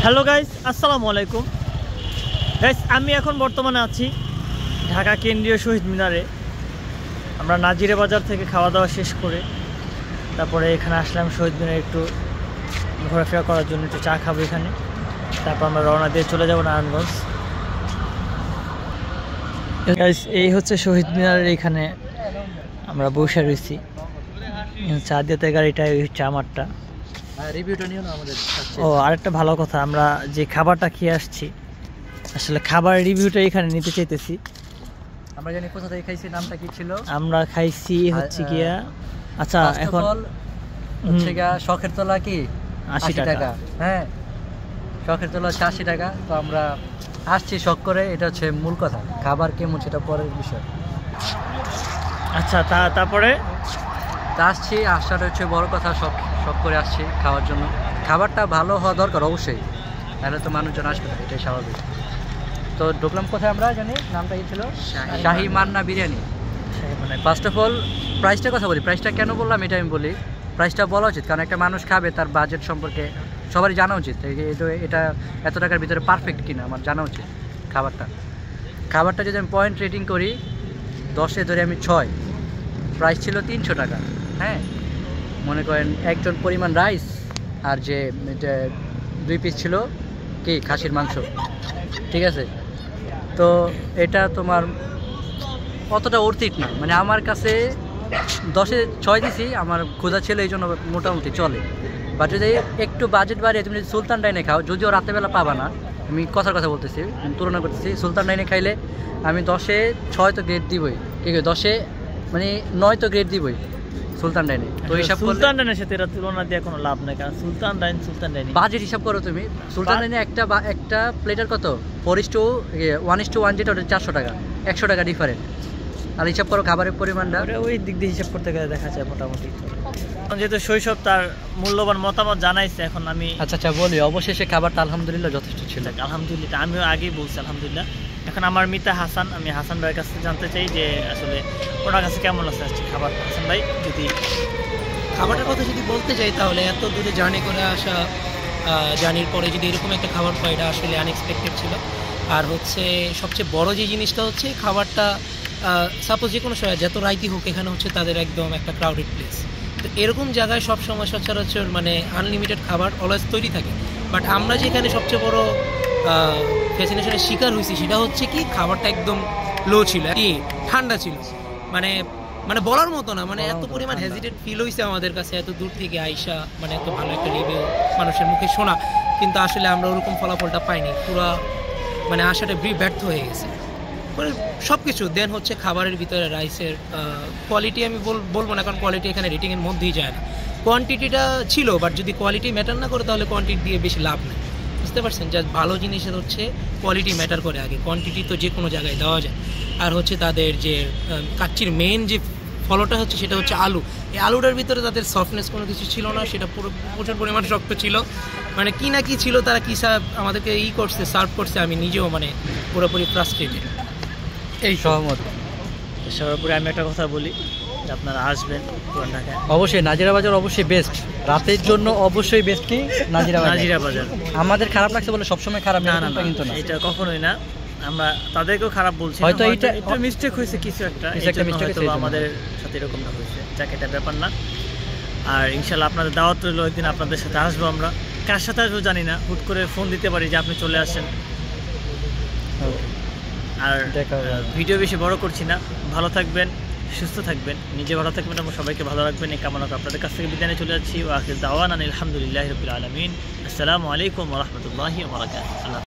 Hello guys, আসসালামু আলাইকুম guys. আমি এখন বর্তমানে আছি ঢাকা কেন্দ্রীয় শহীদ মিনারে। আমরা নাজিরা বাজার থেকে খাওয়া দাওয়া শেষ করে তারপরে এখানে আসলাম শহীদ মিনারে একটু ঘোরাফেরা করার জন্য, একটু চা খাবো এখানে। তারপর আমরা রওনা দিয়ে চলে যাব নারায়ণগঞ্জ। গাইস, এই হচ্ছে শহীদ মিনারের এখানে আমরা বসে রয়েছি। চা দিতে গাড়িটা হচ্ছে আমারটা। ও আরেকটা ভালো কথা, আমরা যে খাবারটা খেয়ে আসছি আসলে খাবার রিভিউটা এখানে নিতে চাইতেছি। আমরা জানি কোথা থেকে খাইছি, নামটা কি ছিল? আমরা খাইছি হচ্ছে গিয়া, আচ্ছা এখন হচ্ছে গিয়া শখের তোলা কি 80 টাকা। হ্যাঁ, শখের তোলা 80 টাকা। তো আমরা আসছি শখ করে, এটা হচ্ছে মূল কথা। খাবার কেমন সেটা পরের বিষয়। আচ্ছা তারপরে আসছি, আসাটা হচ্ছে বড় কথা। শখ করে আসছি খাওয়ার জন্য। খাবারটা ভালো হওয়া দরকার অবশ্যই, তাহলে তো মানুষজন আসবে না, এটাই স্বাভাবিক। তো ঢুকলাম কোথায় আমরা জানি, নামটা কি ছিল? Shahi Manna biryani. First of all প্রাইসটার কথা বলি। প্রাইসটা কেন বললাম এটা আমি বলি। প্রাইসটা বলা উচিত, কারণ একটা মানুষ খাবে তার বাজেট সম্পর্কে সবারই জানা উচিত। এটা এত টাকার ভিতরে পারফেক্ট কিনা আমার জানা উচিত। খাবারটা যদি আমি পয়েন্ট রেটিং করি 10-এ ধরে আমি 6। প্রাইস ছিল 300 টাকা। হ্যাঁ, মনে করেন একজন পরিমাণ রাইস আর যে 2 পিস ছিল কি খাসির মাংস, ঠিক আছে? তো এটা তোমার অতটা অর্থিত না, মানে আমার কাছে 10-এ 6 দিছি। আমার ক্ষুধা ছিল এই জন্য মোটামুটি চলে। বা যদি একটু বাজেট বাড়িয়ে তুমি যদি সুলতান ডাইনে খাও, যদিও রাতেরবেলা পাবা না, আমি কথার কথা বলতেছি, তুলনা করতেছি। সুলতান ডাইনে খাইলে আমি 10-এ 6 তো গ্রেড দিবই, ঠিক আছে? 10-এ মানে 9 তো গ্রেড দিবই সুলতান ডাইনে। তো হিসাব সুলতান ডাইনের সাথে এর তুলনা দিয়ে কোনো লাভ নেই, কারণ সুলতান ডাইন বাজেট হিসাব করো তুমি। সুলতান ডাইনে একটা প্লেটার কত 4:1:1, যেটা ওটা 400 টাকা, 100 টাকা ডিফারেন্ট। আর হিসাব করো খাবারের পরিমাণটা, ওই দিক দিয়ে হিসাব করতে গেলে দেখা যায় মোটামুটি। যেহেতু শৈশব তার মূল্যবান মতামত জানাইছে, এখন আমি আচ্ছা বলি। অবশেষে খাবারটা আলহামদুলিল্লাহ যথেষ্ট ছিল। আলহামদুলিল্লাহ, আমিও আগেই বলছি আলহামদুলিল্লাহ। এখন আমার মিতা হাসান, আমি হাসান ভাইয়ের কাছ থেকে জানতে চাই যে আসলে ওনার কাছে কেমন লাগছে খাবার। হাসান ভাই, যদি খাবারের কথা যদি বলতে চাই, তাহলে এত দূরে জার্নি করে আসা, জার্নির পরে যদি এরকম একটা খাবার পাই, এটা আসলে আনএক্সপেক্টেড ছিল। আর হচ্ছে সবচেয়ে বড় যে জিনিসটা হচ্ছে খাবারটা, সাপোজ যে কোনো সময় যত রাইতি হোক, এখানে হচ্ছে তাদের একদম একটা ক্রাউডেড প্লেস। তো এরকম জায়গায় সবসময় সচরাচর মানে আনলিমিটেড খাবার অলওয়েজ তৈরি থাকে। বাট আমরা যেখানে সবচেয়ে বড় ফ্যাসিনেশনের শিকার হয়েছি সেটা হচ্ছে কি, খাবারটা একদম লো ছিল, কি ঠান্ডা ছিল, মানে বলার মতো না। মানে এত পরিমাণ হেজিটেড ফিল হয়েছে আমাদের কাছে, এত দূর থেকে আইসা, মানে এত ভালো একটা রিভিউ মানুষের মুখে শোনা, কিন্তু আসলে আমরা ওরকম ফলাফলটা পাইনি। পুরা মানে আশাটা ব্যর্থ হয়ে গেছে সব কিছু। দেন হচ্ছে খাবারের ভিতরে রাইসের কোয়ালিটি আমি বলবো না, কারণ কোয়ালিটি এখানে রেটিংয়ের মধ্যেই যায় না। কোয়ান্টিটিটা ছিল, বাট যদি কোয়ালিটি ম্যাটার না করে তাহলে কোয়ান্টিটি দিয়ে বেশি লাভ নেই, বুঝতে পারছেন? যা ভালো জিনিসের হচ্ছে কোয়ালিটি ম্যাটার করে আগে, কোয়ান্টিটি তো যে কোনো জায়গায় দেওয়া যায়। আর হচ্ছে তাদের যে কাচ্চির মেন যে ফলটা হচ্ছে সেটা হচ্ছে আলু। এই আলুটার ভিতরে তাদের সফটনেস কোনো কিছু ছিল না, সেটা প্রচুর পরিমাণে শক্ত ছিল। মানে কি না কি ছিল, তারা কি আমাদেরকে করছে, সার্ভ করছে, আমি নিজেও মানে পুরোপুরি ফ্রাস্ট্রেটেড। এই সহমত। সর্বোপরি আমি একটা কথা বলি, যে আপনারা আসবেন পুরান ঢাকায়, অবশ্যই নাজিরা বাজার অবশ্যই বেস্ট। রাতের জন্য অবশ্যই বেস্ট কি নাজিরা বাজার। আমাদের খারাপ লাগছে বলে সবসময় খারাপ না, কিন্তু না, এটা কখনোই না। আমরা তাদেরকেও খারাপ বলছি, হয়তো এটা একটু মিস্টেক হয়েছে, কিছু একটা মিস্টেক হয়েছে আমাদের সাথে, এরকমটা হয়েছে, যাকে এটা ব্যাপার না। আর ইনশাল্লাহ আপনাদের দাওয়াত রইল, একদিন আপনাদের সাথে আসবো। আমরা কার সাথে আসবো জানি না, হুট করে ফোন দিতে পারি যে আপনি চলে আসেন। আর ভিডিও বেশি বড় করছি না। ভালো থাকবেন, সুস্থ থাকবেন, নিজে ভালো থাকবেন এবং সবাইকে ভালো রাখবেন, এই কামনা করে আপনাদের কাছ থেকে বিদায় নিয়ে চলে যাচ্ছি। ওয়া আখির দাওয়ানা আলহামদুলিল্লাহি রাব্বিল আলামিন। আসসালামু আলাইকুম ওয়া রাহমাতুল্লাহি ওয়া বারাকাতুহু।